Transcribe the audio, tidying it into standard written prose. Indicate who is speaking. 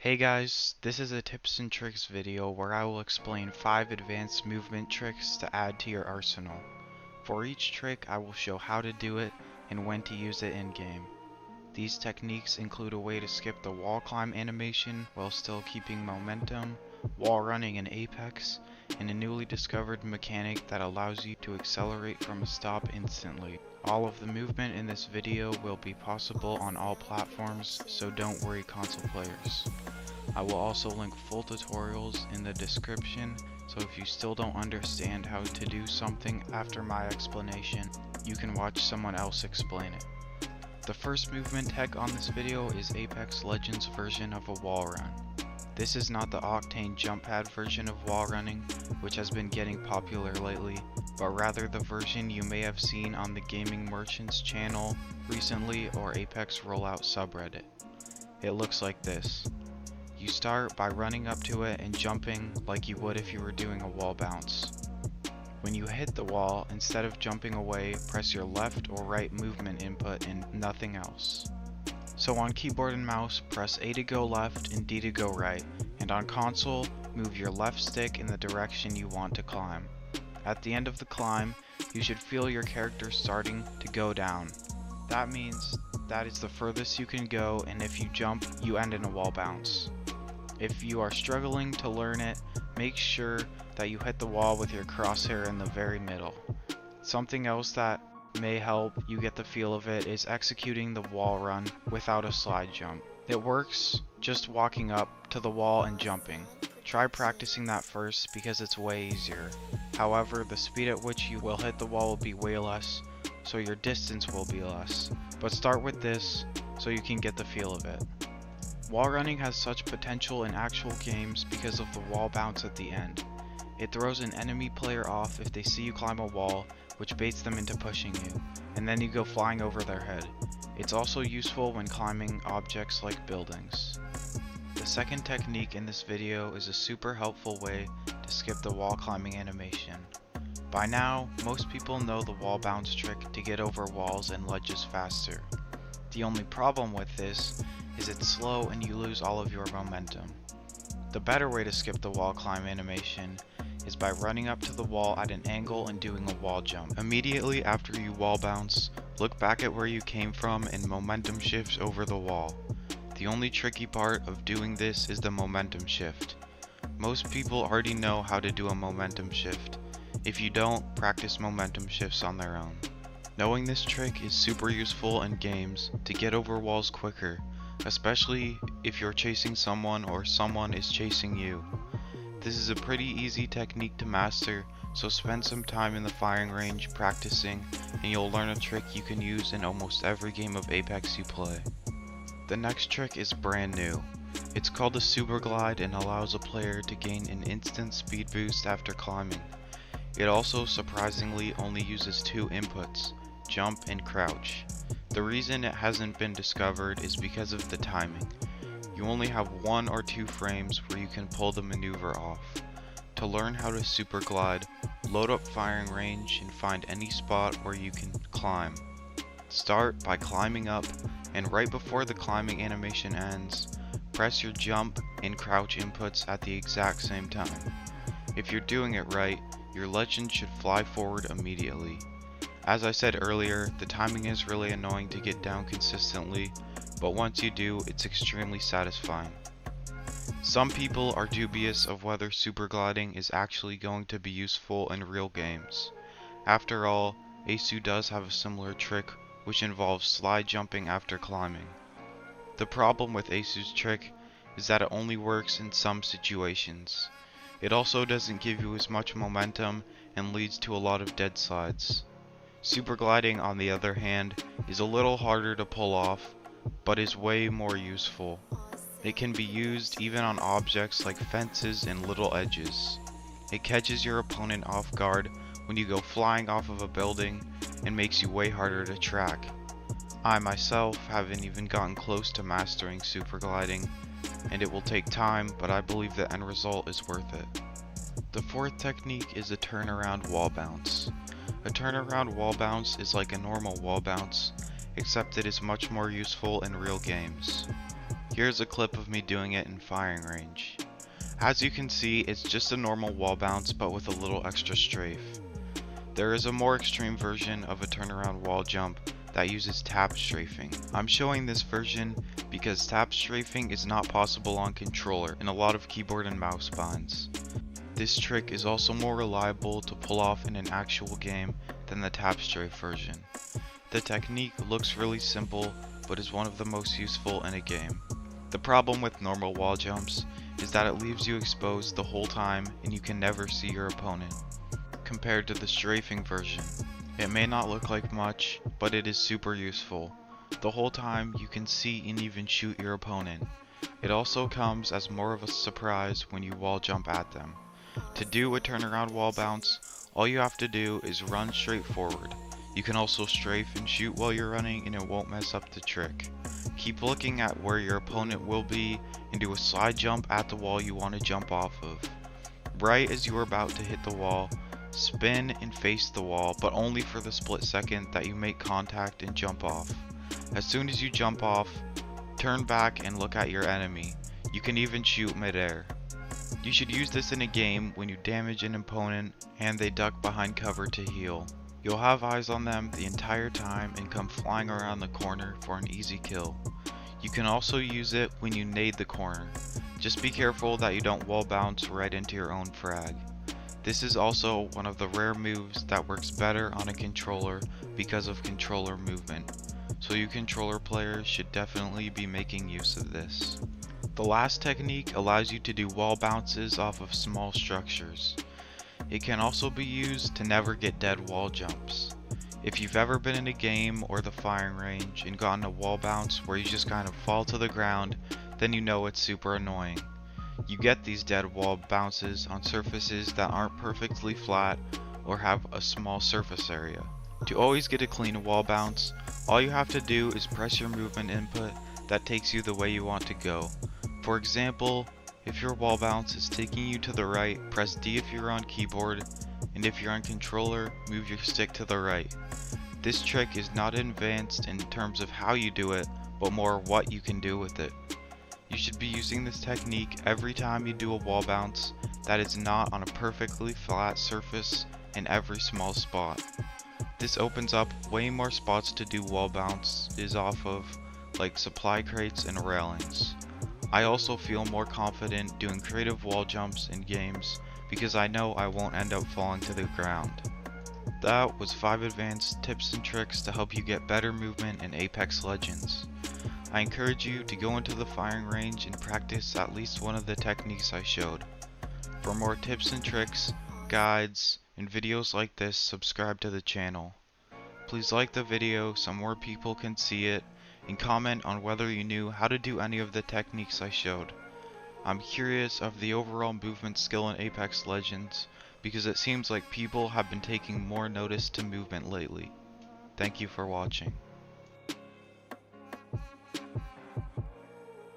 Speaker 1: Hey guys, this is a tips and tricks video where I will explain 5 advanced movement tricks to add to your arsenal. For each trick I will show how to do it and when to use it in game. These techniques include a way to skip the wall climb animation while still keeping momentum, wall running in Apex, and a newly discovered mechanic that allows you to accelerate from a stop instantly. All of the movement in this video will be possible on all platforms, so don't worry console players. I will also link full tutorials in the description, so if you still don't understand how to do something after my explanation, you can watch someone else explain it. The first movement tech on this video is Apex Legends' version of a wall run. This is not the Octane jump pad version of wall running, which has been getting popular lately, but rather the version you may have seen on the Gaming Merchants channel recently or Apex Rollout subreddit. It looks like this. You start by running up to it and jumping like you would if you were doing a wall bounce. When you hit the wall, instead of jumping away, press your left or right movement input and nothing else. So on keyboard and mouse, press A to go left and D to go right, and on console, move your left stick in the direction you want to climb. At the end of the climb, you should feel your character starting to go down. That means that is the furthest you can go, and if you jump, you end in a wall bounce. If you are struggling to learn it, make sure that you hit the wall with your crosshair in the very middle. Something else that may help you get the feel of it is executing the wall run without a slide jump. It works just walking up to the wall and jumping. Try practicing that first because it's way easier. However, the speed at which you will hit the wall will be way less, so your distance will be less. But start with this so you can get the feel of it. Wall running has such potential in actual games because of the wall bounce at the end. It throws an enemy player off if they see you climb a wall, which baits them into pushing you, and then you go flying over their head. It's also useful when climbing objects like buildings. The second technique in this video is a super helpful way to skip the wall climbing animation. By now, most people know the wall bounce trick to get over walls and ledges faster. The only problem with this is it's slow and you lose all of your momentum. The better way to skip the wall climb animation is by running up to the wall at an angle and doing a wall jump. Immediately after you wall bounce, look back at where you came from and momentum shifts over the wall. The only tricky part of doing this is the momentum shift. Most people already know how to do a momentum shift. If you don't, practice momentum shifts on their own. Knowing this trick is super useful in games to get over walls quicker, especially if you're chasing someone or someone is chasing you. This is a pretty easy technique to master, so spend some time in the firing range practicing and you'll learn a trick you can use in almost every game of Apex you play. The next trick is brand new. It's called the Super Glide and allows a player to gain an instant speed boost after climbing. It also surprisingly only uses 2 inputs, jump and crouch. The reason it hasn't been discovered is because of the timing. You only have 1 or 2 frames where you can pull the maneuver off. To learn how to super glide, load up firing range and find any spot where you can climb. Start by climbing up, and right before the climbing animation ends, press your jump and crouch inputs at the exact same time. If you're doing it right, your legend should fly forward immediately. As I said earlier, the timing is really annoying to get down consistently, but once you do, it's extremely satisfying. Some people are dubious of whether super gliding is actually going to be useful in real games. After all, Asu does have a similar trick which involves slide jumping after climbing. The problem with Asu's trick is that it only works in some situations. It also doesn't give you as much momentum and leads to a lot of dead slides. Super gliding, on the other hand, is a little harder to pull off, but is way more useful. It can be used even on objects like fences and little edges. It catches your opponent off guard when you go flying off of a building and makes you way harder to track. I myself haven't even gotten close to mastering super gliding, and it will take time, but I believe the end result is worth it. The fourth technique is a turnaround wall bounce. A turnaround wall bounce is like a normal wall bounce, except it is much more useful in real games. Here's a clip of me doing it in firing range. As you can see, it's just a normal wall bounce but with a little extra strafe. There is a more extreme version of a turnaround wall jump that uses tap strafing. I'm showing this version because tap strafing is not possible on controller in a lot of keyboard and mouse binds. This trick is also more reliable to pull off in an actual game than the tap strafe version. The technique looks really simple but is one of the most useful in a game. The problem with normal wall jumps is that it leaves you exposed the whole time and you can never see your opponent. Compared to the strafing version, it may not look like much, but it is super useful. The whole time you can see and even shoot your opponent. It also comes as more of a surprise when you wall jump at them. To do a turnaround wall bounce, all you have to do is run straight forward. You can also strafe and shoot while you're running and it won't mess up the trick. Keep looking at where your opponent will be and do a slide jump at the wall you want to jump off of. Right as you are about to hit the wall, spin and face the wall, but only for the split second that you make contact and jump off. As soon as you jump off, turn back and look at your enemy. You can even shoot midair. You should use this in a game when you damage an opponent and they duck behind cover to heal. You'll have eyes on them the entire time and come flying around the corner for an easy kill. You can also use it when you nade the corner. Just be careful that you don't wall bounce right into your own frag. This is also one of the rare moves that works better on a controller because of controller movement, so you controller players should definitely be making use of this. The last technique allows you to do wall bounces off of small structures. It can also be used to never get dead wall jumps. If you've ever been in a game or the firing range and gotten a wall bounce where you just kind of fall to the ground, then you know it's super annoying. You get these dead wall bounces on surfaces that aren't perfectly flat or have a small surface area. To always get a clean wall bounce, all you have to do is press your movement input that takes you the way you want to go. For example, if your wall bounce is taking you to the right, press D if you're on keyboard, and if you're on controller, move your stick to the right. This trick is not advanced in terms of how you do it, but more what you can do with it. You should be using this technique every time you do a wall bounce that is not on a perfectly flat surface in every small spot. This opens up way more spots to do wall bounces off of, like supply crates and railings. I also feel more confident doing creative wall jumps in games because I know I won't end up falling to the ground. That was 5 advanced tips and tricks to help you get better movement in Apex Legends. I encourage you to go into the firing range and practice at least one of the techniques I showed. For more tips and tricks, guides, and videos like this, subscribe to the channel. Please like the video so more people can see it, and comment on whether you knew how to do any of the techniques I showed. I'm curious of the overall movement skill in Apex Legends because it seems like people have been taking more notice to movement lately. Thank you for watching.